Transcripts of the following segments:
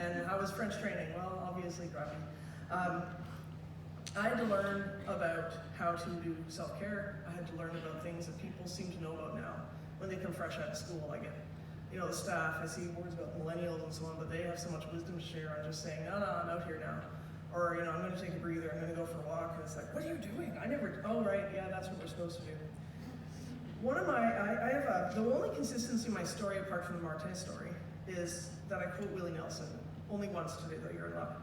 And how was French training? Well, obviously crappy. I had to learn about how to do self-care. I had to learn about things that people seem to know about now. When they come fresh out of school, I get, the staff, I see words about millennials and so on, but they have so much wisdom to share on just saying, no, I'm out here now. Or, I'm going to take a breather, I'm going to go for a walk. And it's like, what are you doing? Oh, right, yeah, that's what we're supposed to do. The only consistency in my story, apart from the Martin story, is that I quote Willie Nelson. Only once today, though, you're in luck.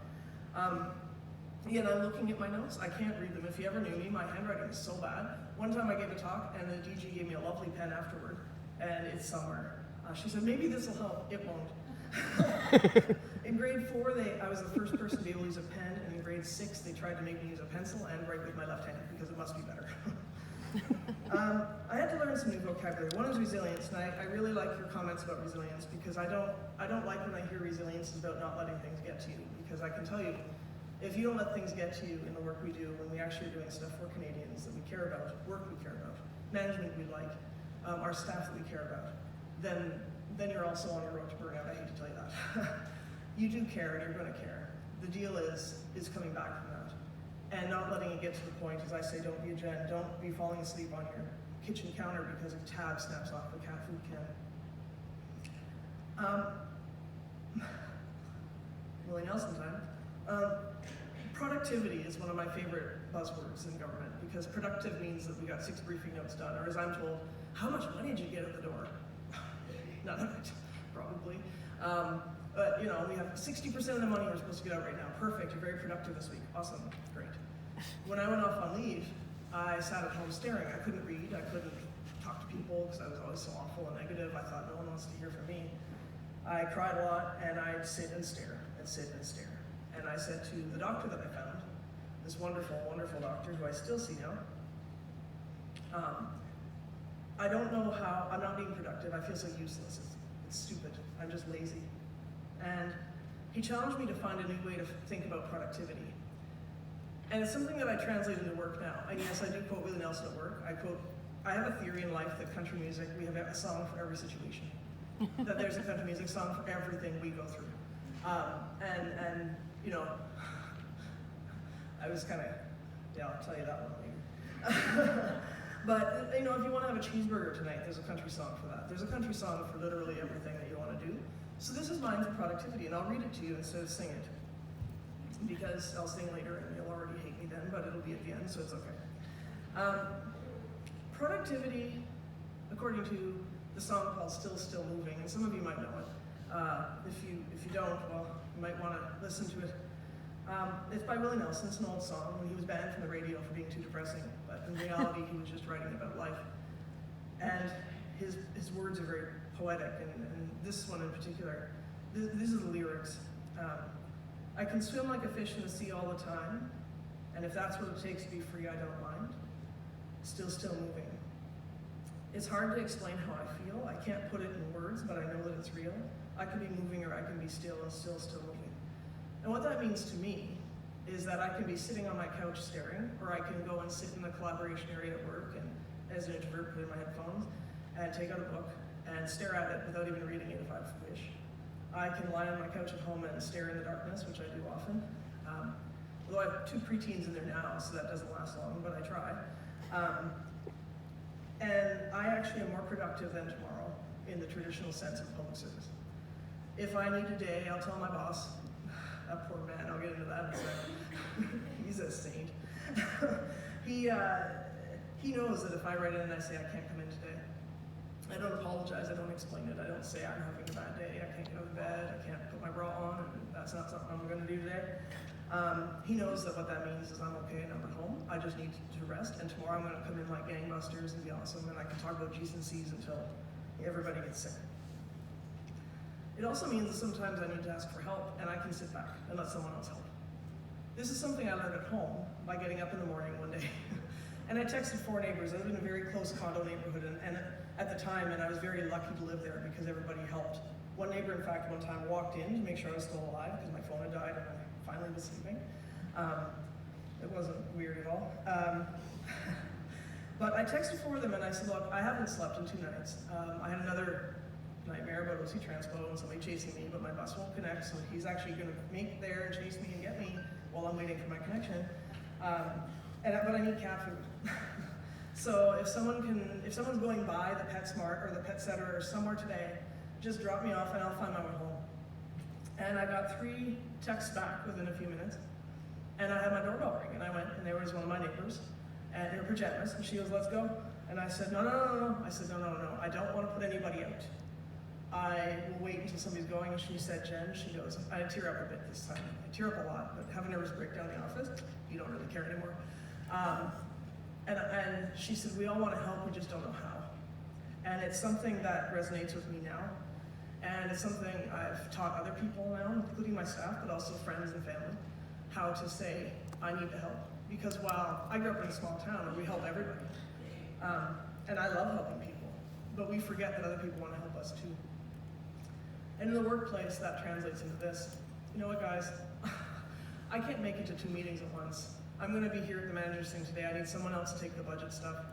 And I'm looking at my notes. I can't read them. If you ever knew me, my handwriting is so bad. One time I gave a talk, and the DG gave me a lovely pen afterward, and it's somewhere. She said, maybe this will help. It won't. In grade 4, I was the first person to be able to use a pen, and in grade 6, they tried to make me use a pencil and write with my left hand, because it must be better. I had to learn some new vocabulary. One is resilience, and I really like your comments about resilience, because I don't like when I hear resilience is about not letting things get to you, because I can tell you, if you don't let things get to you in the work we do, when we actually are doing stuff for Canadians that we care about, work we care about, management we like, our staff that we care about, then you're also on your road to burnout. I hate to tell you that. You do care, and you're going to care. The deal is coming back from that, and not letting it get to the point, as I say, don't be a Jen, don't be falling asleep on your kitchen counter because a tab snaps off the cat food can. Willie Nelson time. Productivity is one of my favorite buzzwords in government, because productive means that we got 6 briefing notes done, or as I'm told, how much money did you get at the door? None of it, probably. But we have 60% of the money we're supposed to get out right now. Perfect, you're very productive this week. Awesome, great. When I went off on leave, I sat at home staring. I couldn't read, I couldn't talk to people because I was always so awful and negative. I thought no one wants to hear from me. I cried a lot, and I'd sit and stare and sit and stare. And I said to the doctor that I found, this wonderful, wonderful doctor who I still see now, I don't know how, I'm not being productive, I feel so useless, it's stupid, I'm just lazy. And he challenged me to find a new way to think about productivity. And it's something that I translate into work now. And yes, I do quote Willie Nelson at work. I have a theory in life that country music, we have a song for every situation. That there's a country music song for everything we go through. I was kind of, I'll tell you that one later. But, if you want to have a cheeseburger tonight, there's a country song for that. There's a country song for literally everything that you want to do. So this is mine for productivity, and I'll read it to you instead of sing it. Because I'll sing later, and you'll already hate me then, but it'll be at the end, so it's okay. Productivity, according to the song called Still Moving, and some of you might know it. If you don't, well, you might want to listen to it. It's by Willie Nelson. It's an old song, and he was banned from the radio for being too depressing, but in reality he was just writing about life. And his words are very poetic, and this one in particular, these are the lyrics. I can swim like a fish in the sea all the time, and if that's what it takes to be free, I don't mind. Still moving. It's hard to explain how I feel. I can't put it in words, but I know that it's real. I can be moving, or I can be still and still moving. And what that means to me is that I can be sitting on my couch staring, or I can go and sit in the collaboration area at work and, as an introvert, put in my headphones and take out a book and stare at it without even reading it if I wish. I can lie on my couch at home and stare in the darkness, which I do often. Although I have 2 preteens in there now, so that doesn't last long, but I try. And I actually am more productive than tomorrow in the traditional sense of public service. If I need a day, I'll tell my boss, that poor man, I'll get into that in a second. He's a saint. He knows that if I write in and I say I can't come in today, I don't apologize, I don't explain it, I don't say I'm having a bad day, I can't get out of bed, I can't put my bra on, and that's not something I'm going to do today. He knows that what that means is I'm okay and I'm at home, I just need to rest, and tomorrow I'm going to come in like gangbusters and be awesome, and I can talk about G's and C's until everybody gets sick. It also means that sometimes I need to ask for help, and I can sit back and let someone else help. This is something I learned at home by getting up in the morning one day. And I texted 4 neighbors. I live in a very close condo neighborhood, and at the time, and I was very lucky to live there because everybody helped. One neighbor, in fact, one time walked in to make sure I was still alive because my phone had died and I finally was sleeping. It wasn't weird at all. But I texted 4 of them and I said, look, I haven't slept in 2 nights. I had another nightmare about OC Transpo and somebody chasing me, but my bus won't connect, so he's actually going to make it there and chase me and get me while I'm waiting for my connection. But I need cat food. So if someone's going by the PetSmart or the Pet Center or somewhere today, just drop me off and I'll find my way home. And I got 3 texts back within a few minutes, and I had my doorbell ring, and I went, and there was one of my neighbors, and in her pajamas, and she goes, "Let's go." And I said, no. I said, no, I don't want to put anybody out. I will wait until somebody's going. And she said, "Jen," she goes, I tear up a bit this time. I tear up a lot, but have a nervous breakdown in the office. You don't really care anymore. And she said, "We all want to help, we just don't know how." And it's something that resonates with me now. And it's something I've taught other people now, including my staff, but also friends and family, how to say, I need to help. Because while I grew up in a small town and we help everybody, and I love helping people, but we forget that other people want to help us too. And in the workplace, that translates into this. You know what, guys? I can't make it to 2 meetings at once. I'm going to be here at the manager's thing today. I need someone else to take the budget stuff.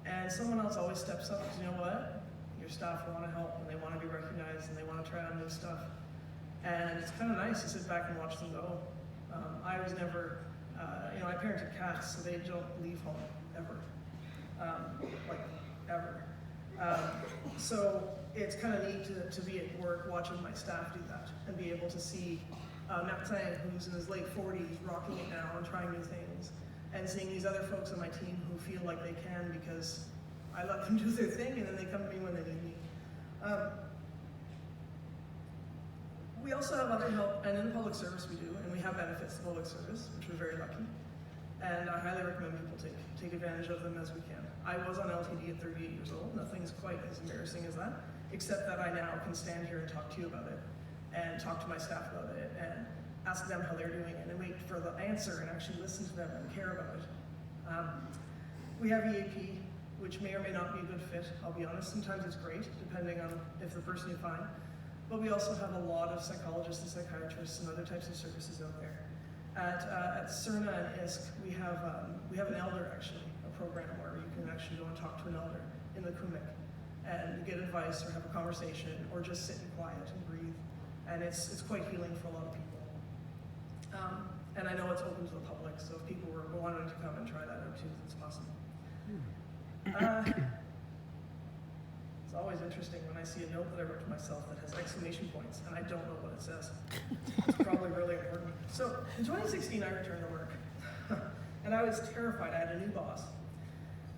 And someone else always steps up because you know what? Your staff want to help and they want to be recognized and they want to try on new stuff. And it's kind of nice to sit back and watch them go. I was never, I parented cats, so they don't leave home ever. Ever. So it's kind of neat to be at work watching my staff do that and be able to see Martin, who's in his late 40s, rocking it now and trying new things, and seeing these other folks on my team who feel like they can because I let them do their thing and then they come to me when they need me. We also have other help, and in public service we do, and we have benefits to public service, which we're very lucky. And I highly recommend people take advantage of them as we can. I was on LTD at 38 years old. Nothing's quite as embarrassing as that, except that I now can stand here and talk to you about it, and talk to my staff about it, and ask them how they're doing it, and wait for the answer and actually listen to them and care about it. We have EAP, which may or may not be a good fit. I'll be honest, sometimes it's great, depending on if the person you find. But we also have a lot of psychologists and psychiatrists and other types of services out there. At CERNA and ISK, we have an elder, actually, a program where you can actually go and talk to an elder in the Kumik and get advice or have a conversation or just sit in quiet and breathe. And it's quite healing for a lot of people. And I know it's open to the public, so if people were wanting to come and try that out too, it's possible. It's always interesting when I see a note that I wrote to myself that has exclamation points, and I don't know what it says. It's probably really important. So, in 2016, I returned to work, and I was terrified. I had a new boss,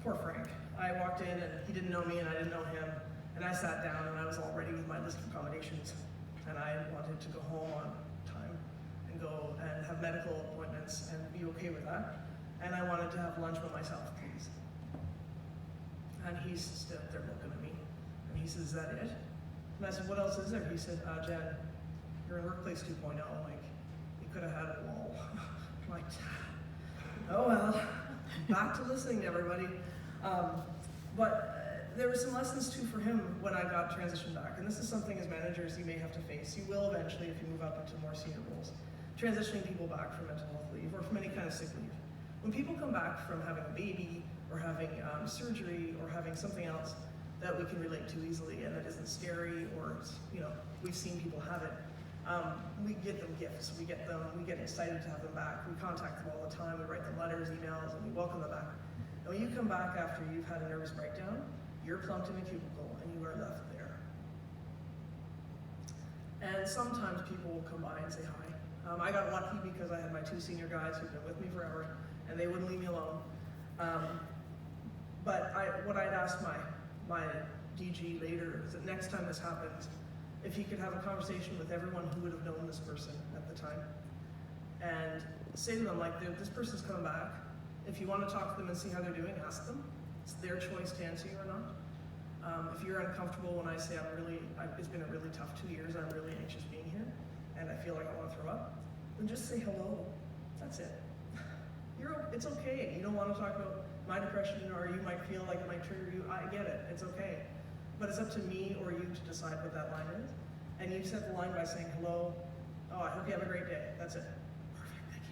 poor Frank. I walked in, and he didn't know me, and I didn't know him, and I sat down, and I was all ready with my list of accommodations, and I wanted to go home on time, and go and have medical appointments, and be okay with that, and I wanted to have lunch by myself, please. And he's stood there looking at me. And he says, "Is that it?" And I said, "What else is there?" He said, "Jen, you're in Workplace 2.0. Like, you could have had a wall." I'm like, oh well, back to listening to everybody. But there were some lessons too for him when I got transitioned back. And this is something as managers you may have to face. You will eventually if you move up into more senior roles. Transitioning people back from mental health leave or from any kind of sick leave. When people come back from having a baby, or having surgery, or having something else that we can relate to easily and that isn't scary, or we've seen people have it. We get them gifts. We get excited to have them back. We contact them all the time. We write them letters, emails, and we welcome them back. And when you come back after you've had a nervous breakdown, you're plunked in a cubicle and you are left there. And sometimes people will come by and say hi. I got lucky because I had my 2 senior guys who've been with me forever, and they wouldn't leave me alone. But what I'd ask my DG later is that next time this happens, if he could have a conversation with everyone who would have known this person at the time, and say to them, like, this person's coming back. If you want to talk to them and see how they're doing, ask them. It's their choice to answer you or not. If you're uncomfortable when I say it's been a really tough 2 years, I'm really anxious being here, and I feel like I want to throw up, then just say hello. That's it. It's okay. You don't want to talk about my depression, or you might feel like it might trigger you. I get it. It's okay. But it's up to me or you to decide what that line is. And you set the line by saying hello. Oh, I hope you have a great day. That's it. Perfect. Thank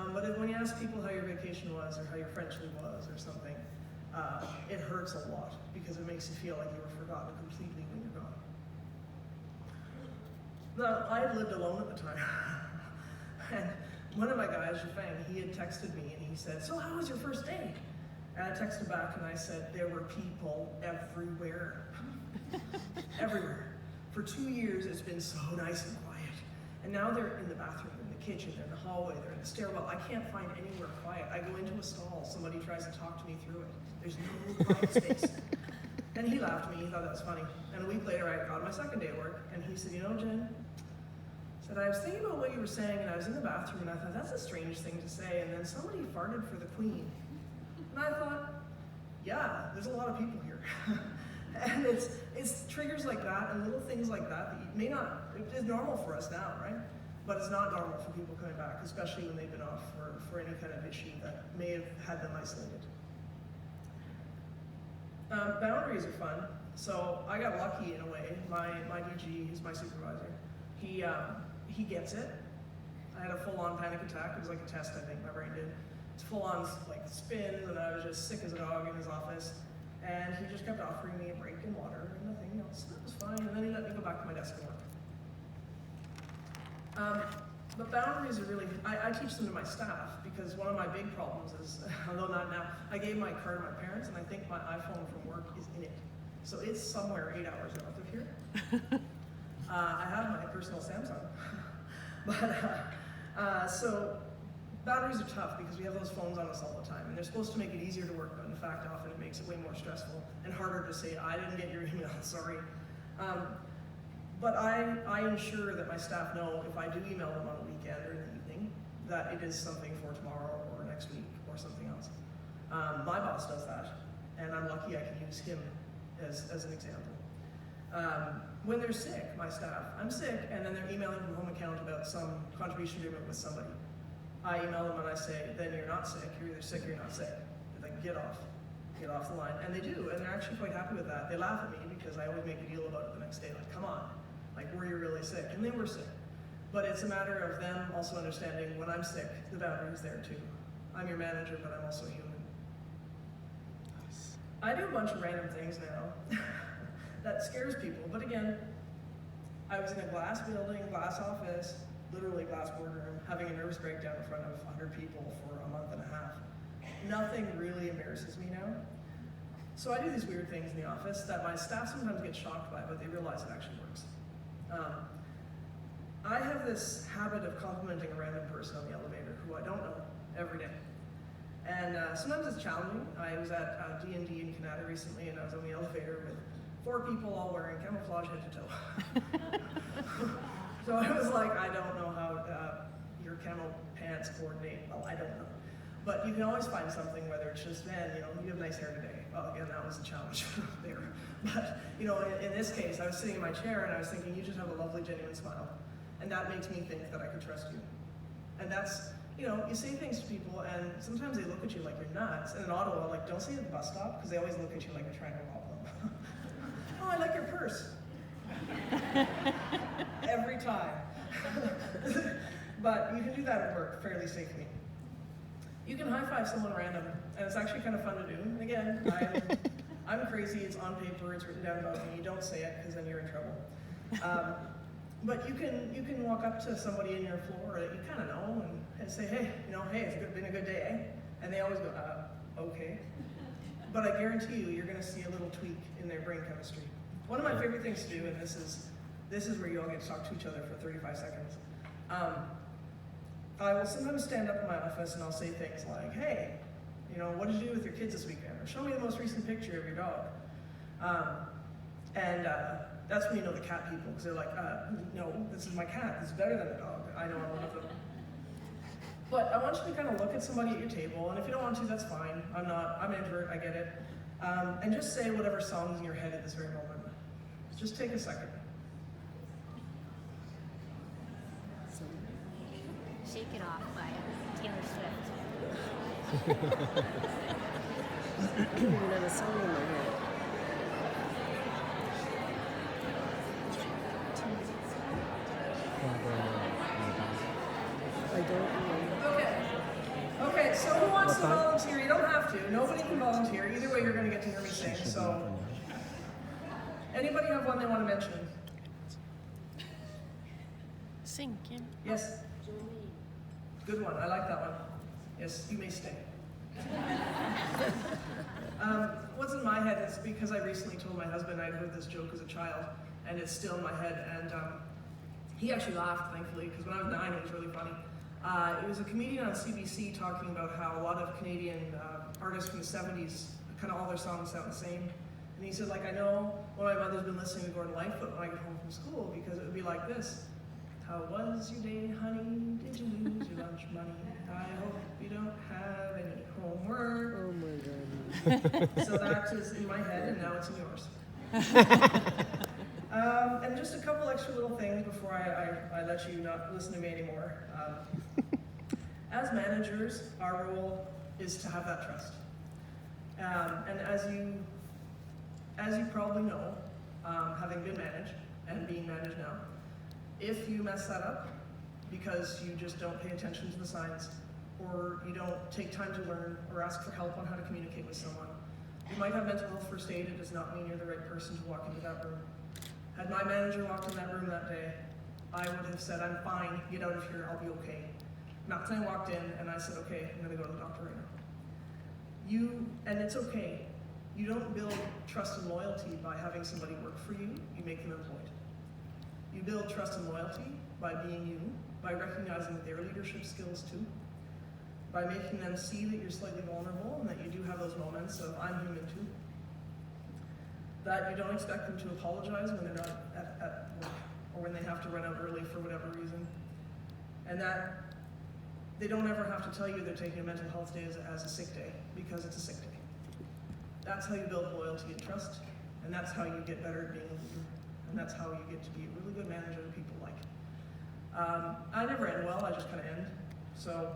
you. But when you ask people how your vacation was or how your French leave was or something, it hurts a lot because it makes you feel like you were forgotten completely when you're gone. Now, I had lived alone at the time. And one of my guys, Jafang, he had texted me and he said, "So how was your first day?" And I texted back and I said, "There were people everywhere." Everywhere. For 2 years, it's been so nice and quiet. And now they're in the bathroom, in the kitchen, they're in the hallway, they're in the stairwell. I can't find anywhere quiet. I go into a stall, somebody tries to talk to me through it. There's no quiet space. And he laughed at me, he thought that was funny. And a week later, I got my second day at work, and he said, "You know, Jen," said, "I was thinking about what you were saying, and I was in the bathroom, and I thought, that's a strange thing to say, and then somebody farted for the Queen." And I thought, yeah, there's a lot of people here. And it's triggers like that and little things like that you may not, it is normal for us now, right? But it's not normal for people coming back, especially when they've been off for any kind of issue that may have had them isolated. Boundaries are fun. So I got lucky in a way. My DG, who's my supervisor, he gets it. I had a full-on panic attack. It was like a test, I think my brain did. It's full-on like spin, and I was just sick as a dog in his office. And he just kept offering me a break and water and nothing else. That was fine. And then he let me go back to my desk and work. But boundaries are really, I teach them to my staff because one of my big problems is, although not now, I gave my card to my parents and I think my iPhone from work is in it. So it's somewhere 8 hours north of here. I have my personal Samsung. But, so boundaries are tough because we have those phones on us all the time and they're supposed to make it easier to work, but in fact often it makes it way more stressful and harder to say, "I didn't get your email, sorry." But I ensure that my staff know if I do email them on a weekend or in the evening, that it is something for tomorrow or next week or something else. My boss does that, and I'm lucky I can use him as an example. When they're sick, my staff, I'm sick, and then they're emailing from home account about some contribution agreement with somebody. I email them and I say, "Then you're not sick, you're either sick or you're not sick." They're like, get off the line. And they do, and they're actually quite happy with that. They laugh at me because I always make a deal about it the next day, like, "Come on, like, were you really sick?" And they were sick. But it's a matter of them also understanding when I'm sick, the boundary is there too. I'm your manager, but I'm also human. Nice. I do a bunch of random things now that scares people, but again, I was in a glass building, glass office, literally glass boardroom, having a nervous breakdown in front of 100 people for a month and a half. Nothing really embarrasses me now. So I do these weird things in the office that my staff sometimes get shocked by, but they realize it actually works. I have this habit of complimenting a random person on the elevator who I don't know every day. And sometimes it's challenging. I was at D&D in Canada recently and I was on the elevator with 4 people all wearing camouflage head to toe. So I was like, I don't know how your camo pants coordinate. Well, I don't know. But you can always find something, whether it's just, "Man, you have nice hair today." Well, again, that was a challenge there. But, in this case, I was sitting in my chair and I was thinking, you just have a lovely, genuine smile. And that makes me think that I could trust you. And that's, you say things to people and sometimes they look at you like you're nuts. And in Ottawa, like, don't say it at the bus stop because they always look at you like you're trying to rob them. "Oh, I like your purse." Every time. But you can do that at work fairly safely. You can high-five someone random, and it's actually kind of fun to do. And again, I'm crazy, it's on paper, it's written down about me. You don't say it, because then you're in trouble. But you can walk up to somebody in your floor that you kind of know and say, "Hey, hey, it's been a good day, eh?" And they always go, "Okay." But I guarantee you're going to see a little tweak in their brain chemistry. One of my favorite things to do, and this is where you all get to talk to each other for 35 seconds. I will sometimes stand up in my office and I'll say things like, "Hey, what did you do with your kids this weekend?" Or, "Show me the most recent picture of your dog." That's when you know the cat people, because they're like, "No, this is my cat. This is better than a dog. I know I'm one of them." But I want you to kind of look at somebody at your table, and if you don't want to, that's fine. I'm an introvert, I get it. And just say whatever song's in your head at this very moment. Just take a second. Shake It Off by Taylor Swift. I don't even have a song in my head. I don't know. Okay, so who wants to volunteer? You don't have to. Nobody can volunteer. Either way, you're going to get to hear me sing. So, anybody have one they want to mention? Sinking. Yes? Good one. I like that one. Yes, you may stay. What's in my head is because I recently told my husband I'd heard this joke as a child, and it's still in my head, and he actually laughed, thankfully, because when I was 9, it was really funny. It was a comedian on CBC talking about how a lot of Canadian artists from the 70s, kind of all their songs sound the same. And he said, like, I know when my mother's been listening to Gordon Lightfoot when I get home from school, because it would be like this. How was your day, honey? Did you lose your lunch money? I hope you don't have any homework. Oh my God. So that is in my head, and now it's in yours. And just a couple extra little things before I let you not listen to me anymore. As managers, our role is to have that trust. And as you probably know, having been managed and being managed now, if you mess that up because you just don't pay attention to the signs, or you don't take time to learn or ask for help on how to communicate with someone, you might have mental health first aid. It does not mean you're the right person to walk into that room. Had my manager walked in that room that day, I would have said, I'm fine, get out of here, I'll be okay. Not saying I walked in and I said, okay, I'm gonna go to the doctor right now. And it's okay. You don't build trust and loyalty by having somebody work for you, you make them employed. You build trust and loyalty by being you, by recognizing their leadership skills too, by making them see that you're slightly vulnerable and that you do have those moments of I'm human too. That you don't expect them to apologize when they're not at work or when they have to run out early for whatever reason. And that they don't ever have to tell you they're taking a mental health day as a sick day because it's a sick day. That's how you build loyalty and trust, and that's how you get better at being a leader, and that's how you get to be a really good manager that people like. I never end well, I just kind of end. So.